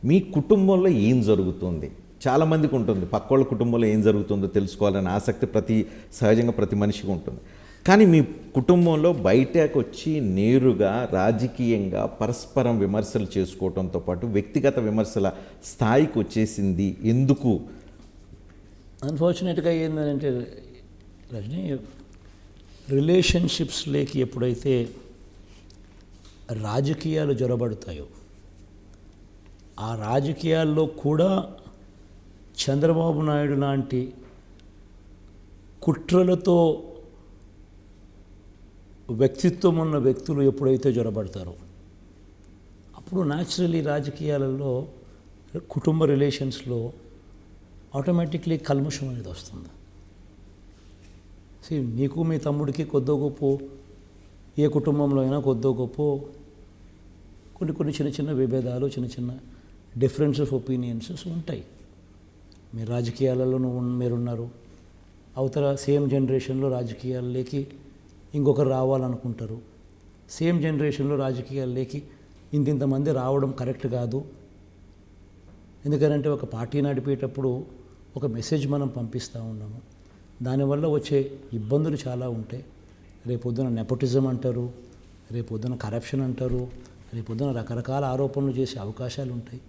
మీ కుటుంబంలో ఏం జరుగుతుంది? చాలామందికి ఉంటుంది, పక్కోళ్ళ కుటుంబంలో ఏం జరుగుతుందో తెలుసుకోవాలనే ఆసక్తి సహజంగా ప్రతి మనిషికి ఉంటుంది. కానీ మీ కుటుంబంలో బయటకు వచ్చి నేరుగా రాజకీయంగా పరస్పరం విమర్శలు చేసుకోవడంతో పాటు వ్యక్తిగత విమర్శల స్థాయికి వచ్చేసింది ఎందుకు? అన్ఫార్చునేట్గా ఏంటంటే రజనీ, రిలేషన్షిప్స్లోకి ఎప్పుడైతే రాజకీయాలు జొరబడతాయో ఆ రాజకీయాల్లో కూడా చంద్రబాబు నాయుడు లాంటి కుట్రలతో వ్యక్తిత్వం ఉన్న వ్యక్తులు ఎప్పుడైతే జొరబడతారో అప్పుడు న్యాచురలీ రాజకీయాలలో కుటుంబ రిలేషన్స్లో ఆటోమేటిక్లీ కల్ముషం అనేది వస్తుంది. నీకు మీ తమ్ముడికి కొద్దో గొప్ప ఏ కుటుంబంలో అయినా కొద్దో గొప్ప కొన్ని చిన్న చిన్న విభేదాలు, చిన్న చిన్న డిఫరెన్స్ ఆఫ్ ఒపీనియన్సెస్ ఉంటాయి. మీరు రాజకీయాలలో మీరున్నారు, అవతల సేమ్ జనరేషన్లో రాజకీయాల్లోకి ఇంకొకరు రావాలనుకుంటారు, సేమ్ జనరేషన్లో రాజకీయాల్లోకి ఇంతమంది రావడం కరెక్ట్ కాదు. ఎందుకంటే ఒక పార్టీ నడిపేటప్పుడు ఒక మెసేజ్ మనం పంపిస్తూ ఉన్నాము, దానివల్ల వచ్చే ఇబ్బందులు చాలా ఉంటాయి. రేపొద్దున నెపోటిజం అంటారు, రేపొద్దున కరప్షన్ అంటారు, రేపొద్దున రకరకాల ఆరోపణలు చేసే అవకాశాలు ఉంటాయి.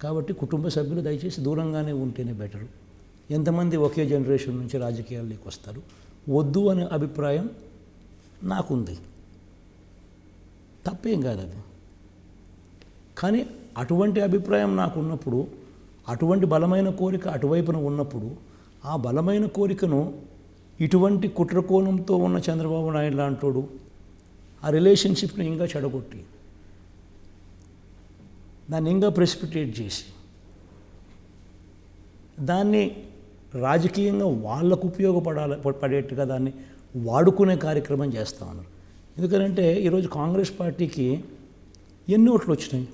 కాబట్టి కుటుంబ సభ్యులు దయచేసి దూరంగానే ఉంటేనే బెటరు. ఎంతమంది ఒకే జనరేషన్ నుంచి రాజకీయాల్లోకి వస్తారు, వద్దు అనే అభిప్రాయం నాకుంది. తప్పేం కాదు అది. కానీ అటువంటి అభిప్రాయం నాకున్నప్పుడు, అటువంటి బలమైన కోరిక అటువైపున ఉన్నప్పుడు, ఆ బలమైన కోరికను ఇటువంటి కుట్రకోణంతో ఉన్న చంద్రబాబు నాయుడు లాంటోడు ఆ రిలేషన్షిప్ని ఇంకా చెడగొట్టి దాన్ని ఇంకా ప్రెసిపిటేట్ చేసి దాన్ని రాజకీయంగా వాళ్ళకు పడేట్టుగా దాన్ని వాడుకునే కార్యక్రమం చేస్తూ ఉన్నారు. ఎందుకంటే ఈరోజు కాంగ్రెస్ పార్టీకి ఎన్ని ఓట్లు వచ్చినాయి?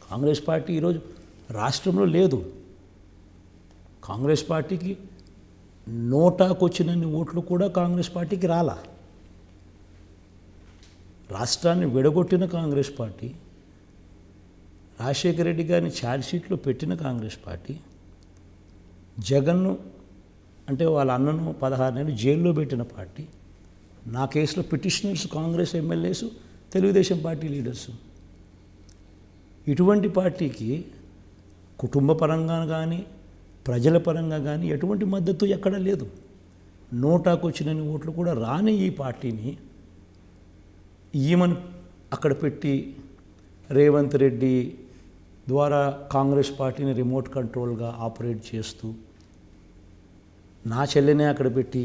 కాంగ్రెస్ పార్టీ ఈరోజు రాష్ట్రంలో లేదు. కాంగ్రెస్ పార్టీకి నోటాకు వచ్చినన్ని ఓట్లు కూడా కాంగ్రెస్ పార్టీకి రాలా. రాష్ట్రాన్ని విడగొట్టిన కాంగ్రెస్ పార్టీ, రాజశేఖర రెడ్డి గారిని ఛార్జ్షీట్లో పెట్టిన కాంగ్రెస్ పార్టీ, జగన్ను అంటే వాళ్ళ అన్నను 16 నెలలు జైల్లో పెట్టిన పార్టీ, నా కేసులో petitioners Congress MLAs, Telugu Desam party leaders. ఇటువంటి పార్టీకి కుటుంబ పరంగా కానీ ప్రజల పరంగా కానీ ఎటువంటి మద్దతు ఎక్కడా లేదు. నోటాకు వచ్చినన్ని ఓట్లు కూడా రాని ఈ పార్టీని ఈమెను అక్కడ పెట్టి రేవంత్ రెడ్డి ద్వారా కాంగ్రెస్ పార్టీని రిమోట్ కంట్రోల్గా ఆపరేట్ చేస్తూ, నా చెల్లెనే అక్కడ పెట్టి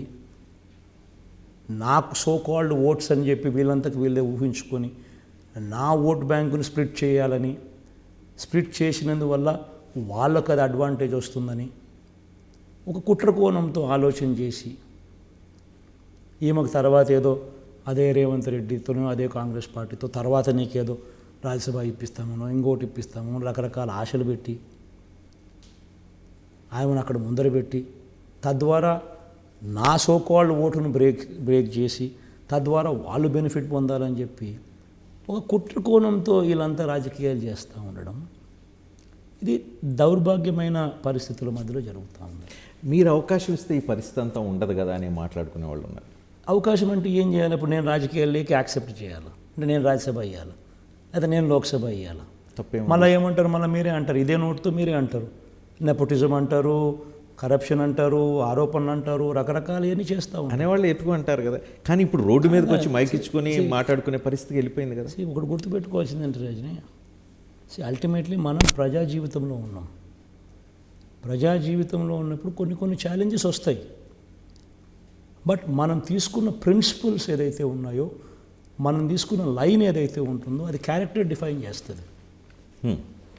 నాకు సోకాల్డ్ ఓట్స్ అని చెప్పి వీళ్ళంతకు వీళ్ళే ఊహించుకొని నా ఓట్ బ్యాంకును స్ప్లిట్ చేయాలని, స్ప్లిట్ చేసినందువల్ల వాళ్ళకు అది అడ్వాంటేజ్ వస్తుందని ఒక కుట్రకోణంతో ఆలోచన చేసి ఈమెకు తర్వాత ఏదో అదే రేవంత్ రెడ్డితోనో అదే కాంగ్రెస్ పార్టీతో తర్వాత నీకేదో రాజ్యసభ ఇప్పిస్తామనో ఇంకోటి ఇప్పిస్తామనో రకరకాల ఆశలు పెట్టి ఆమెను అక్కడ ముందర పెట్టి తద్వారా నా సోకాల్డ్ ఓటును బ్రేక్ చేసి తద్వారా వాళ్ళు బెనిఫిట్ పొందాలని చెప్పి ఒక కుట్రకోణంతో వీళ్ళంతా రాజకీయాలు చేస్తూ ఉండడం, ఇది దౌర్భాగ్యమైన పరిస్థితుల మధ్యలో జరుగుతూ ఉంది. మీరు అవకాశం ఇస్తే ఈ పరిస్థితి అంతా ఉండదు కదా అని మాట్లాడుకునే వాళ్ళు ఉన్నారు. అవకాశం అంటే ఏం చేయాలి? ఇప్పుడు నేను రాజకీయాల్లోకి యాక్సెప్ట్ చేయాలి అంటే నేను రాజ్యసభ అయ్యాలి, లేదా నేను లోక్సభ అయ్యాలి. తప్పే. మళ్ళీ ఏమంటారు? మళ్ళీ మీరే అంటారు, ఇదే నోటుతో మీరే అంటారు, నెపోటిజం అంటారు, కరప్షన్ అంటారు, ఆరోపణలు అంటారు, రకరకాలు ఇవన్నీ చేస్తూ ఉంటారు. అనేవాళ్ళు ఎక్కువ అంటారు కదా. కానీ ఇప్పుడు రోడ్డు మీదకి వచ్చి మైక్ ఇచ్చుకొని మాట్లాడుకునే పరిస్థితికి వెళ్ళిపోయింది కదా. ఒకటి గుర్తుపెట్టుకోవాల్సిందంటే రజనీ, అల్టిమేట్లీ మనం ప్రజా జీవితంలో ఉన్నాం. ప్రజా జీవితంలో ఉన్నప్పుడు కొన్ని ఛాలెంజెస్ వస్తాయి. బట్ మనం తీసుకున్న ప్రిన్సిపల్స్ ఏదైతే ఉన్నాయో, మనం తీసుకున్న లైన్ ఏదైతే ఉంటుందో అది క్యారెక్టర్ డిఫైన్ చేస్తుంది.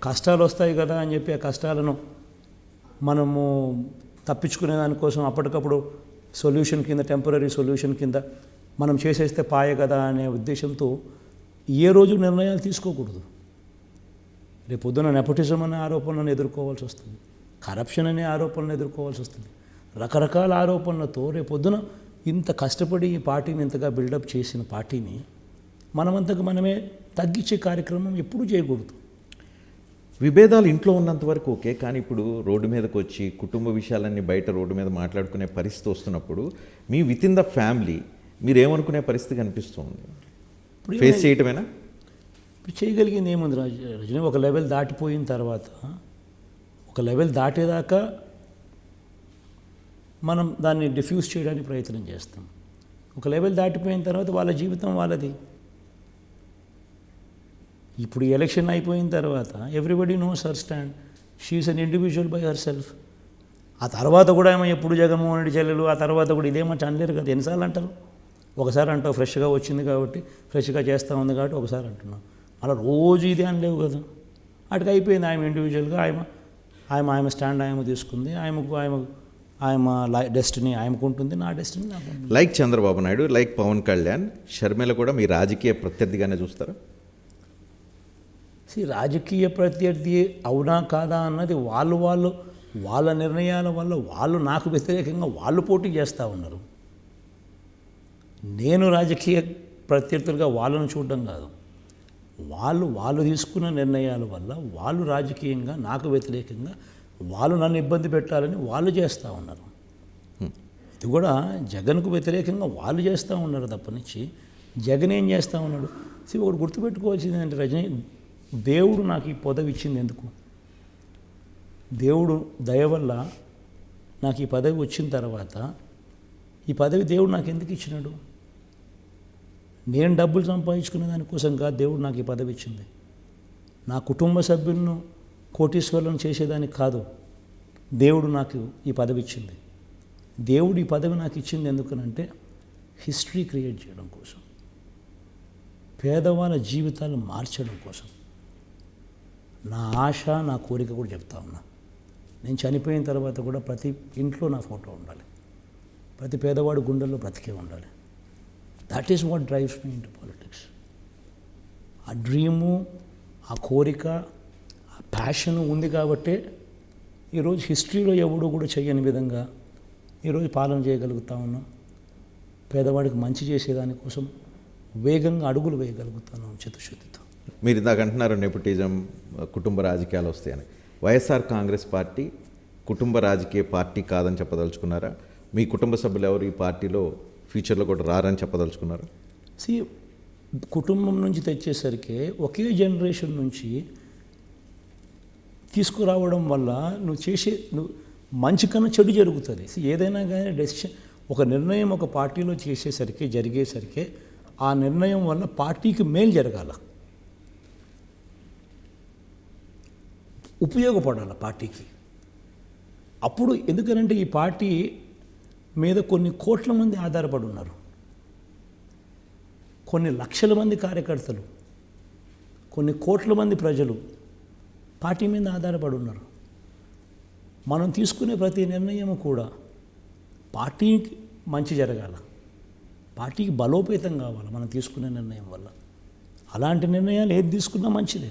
కష్టాలు వస్తాయి కదా అని చెప్పి ఆ కష్టాలను మనము తప్పించుకునే దానికోసం అప్పటికప్పుడు సొల్యూషన్ కింద, టెంపరీ సొల్యూషన్ కింద మనం చేసేస్తే పాయ కదా అనే ఉద్దేశంతో ఏ రోజు నిర్ణయాలు తీసుకోకూడదు. రేపు పొద్దున నెపోటిజం అనే ఆరోపణలను ఎదుర్కోవాల్సి వస్తుంది, కరప్షన్ అనే ఆరోపణలను ఎదుర్కోవాల్సి వస్తుంది. రకరకాల ఆరోపణలతో రేపు పొద్దున ఇంత కష్టపడి ఈ పార్టీని ఇంతగా బిల్డప్ చేసిన పార్టీని మనమంతకు మనమే తగ్గించే కార్యక్రమం ఎప్పుడూ చేయకూడదు. విభేదాలు ఇంట్లో ఉన్నంత వరకు ఓకే, కానీ ఇప్పుడు రోడ్డు మీదకి వచ్చి కుటుంబ విషయాలన్నీ బయట రోడ్డు మీద మాట్లాడుకునే పరిస్థితి వస్తున్నప్పుడు me with in the family మీరు ఏమనుకునే పరిస్థితి కనిపిస్తుంది? ఇప్పుడు ఫేస్ చేయటమేనా? ఇప్పుడు చేయగలిగింది ఏముంది రజనీ? ఒక లెవెల్ దాటిపోయిన తర్వాత, ఒక లెవెల్ దాటేదాకా మనం దాన్ని డిఫ్యూజ్ చేయడానికి ప్రయత్నం చేస్తాం. ఒక లెవెల్ దాటిపోయిన తర్వాత వాళ్ళ జీవితం వాళ్ళది. ఇప్పుడు ఎలక్షన్ అయిపోయిన తర్వాత everybody knows her stand, she is an individual by herself. ఆ తర్వాత కూడా ఏమో ఎప్పుడు జగన్మోహన్ రెడ్డి చెల్లెలు, ఆ తర్వాత కూడా ఇదేమంటే అనలేరు కదా. ఎన్నిసార్లు అంటారు? ఒకసారి అంటావు ఫ్రెష్గా వచ్చింది కాబట్టి, ఫ్రెష్గా చేస్తూ ఉంది కాబట్టి ఒకసారి అంటున్నాం. అలా రోజు ఇదే అనలేవు కదా. అటుకు అయిపోయింది. ఆయన ఇండివిజువల్గా ఆయన స్టాండ్ ఆయన తీసుకుంది. ఆయన డెస్టినీ ఆయనకు ఉంటుంది, నా డెస్టినీ నాకు ఉంటుంది. లైక్ చంద్రబాబు నాయుడు, లైక్ పవన్ కళ్యాణ్, షర్మిల కూడా మీ రాజకీయ ప్రత్యర్థిగానే చూస్తారా? రాజకీయ ప్రత్యర్థి అవునా కాదా అన్నది వాళ్ళ నిర్ణయాల వల్ల వాళ్ళు నాకు వ్యతిరేకంగా వాళ్ళు పోటీ చేస్తూ ఉన్నారు. నేను రాజకీయ ప్రత్యర్థులుగా వాళ్ళను చూడడం కాదు, వాళ్ళు తీసుకున్న నిర్ణయాల వల్ల వాళ్ళు రాజకీయంగా నాకు వ్యతిరేకంగా వాళ్ళు నన్ను ఇబ్బంది పెట్టాలని వాళ్ళు చేస్తూ ఉన్నారు. ఇది కూడా జగన్కు వ్యతిరేకంగా వాళ్ళు చేస్తూ ఉన్నారు తప్పనిచ్చి జగన్ ఏం చేస్తూ ఉన్నాడు? ఒకటి గుర్తుపెట్టుకోవాల్సింది ఏంటంటే రజనీ, దేవుడు నాకు ఈ పదవి ఇచ్చింది ఎందుకు? దేవుడు దయ వల్ల నాకు ఈ పదవి వచ్చిన తర్వాత ఈ పదవి దేవుడు నాకు ఎందుకు ఇచ్చినాడు? నేను డబ్బులు సంపాదించుకునే దానికోసం కాదు దేవుడు నాకు ఈ పదవి ఇచ్చింది. నా కుటుంబ సభ్యులను కోటీశ్వరులను చేసేదానికి కాదు దేవుడు నాకు ఈ పదవి ఇచ్చింది. దేవుడు ఈ పదవి నాకు ఇచ్చింది ఎందుకనంటే హిస్టరీ క్రియేట్ చేయడం కోసం, పేదవాళ్ళ జీవితాలు మార్చడం కోసం. నా ఆశ, నా కోరిక కూడా చెప్తా ఉన్నా. నేను చనిపోయిన తర్వాత కూడా ప్రతి ఇంట్లో నా ఫోటో ఉండాలి, ప్రతి పేదవాడు గుండెల్లో బ్రతికే ఉండాలి. That is what drives me into politics. ఆ డ్రీము, ఆ కోరిక, ఆ ప్యాషను ఉంది కాబట్టే ఈరోజు హిస్టరీలో ఎవడూ కూడా చేయని విధంగా ఈరోజు పాలన చేయగలుగుతా ఉన్నాం. పేదవాడికి మంచి చేసేదానికోసం వేగంగా అడుగులు వేయగలుగుతున్నాం చిత్తశుద్ధితో. మీరు ఇందాక అంటున్నారు నెపోటిజం, కుటుంబ రాజకీయాలు వస్తాయని. వైఎస్ఆర్ కాంగ్రెస్ పార్టీ కుటుంబ రాజకీయ పార్టీ కాదని చెప్పదలుచుకున్నారా? మీ కుటుంబ సభ్యులు ఎవరు ఈ పార్టీలో ఫ్యూచర్లో కూడా రారని చెప్పదలుచుకున్నారా? కుటుంబం నుంచి తెచ్చేసరికి ఒకే జనరేషన్ నుంచి తీసుకురావడం వల్ల నువ్వు మంచి కన్నా చెడు జరుగుతుంది. ఏదైనా కానీ డెసిషన్, ఒక నిర్ణయం ఒక పార్టీలో జరిగేసరికి ఆ నిర్ణయం వల్ల పార్టీకి మేలు జరగాల, ఉపయోగపడాలి పార్టీకి. అప్పుడు ఎందుకనంటే ఈ పార్టీ మీద కొన్ని కోట్ల మంది ఆధారపడి ఉన్నారు, కొన్ని లక్షల మంది కార్యకర్తలు, కొన్ని కోట్ల మంది ప్రజలు పార్టీ మీద ఆధారపడి ఉన్నారు. మనం తీసుకునే ప్రతి నిర్ణయం కూడా పార్టీకి మంచి జరగాల, పార్టీకి బలోపేతం కావాలి మనం తీసుకునే నిర్ణయం వల్ల. అలాంటి నిర్ణయాలు ఏది తీసుకున్నా మంచిదే.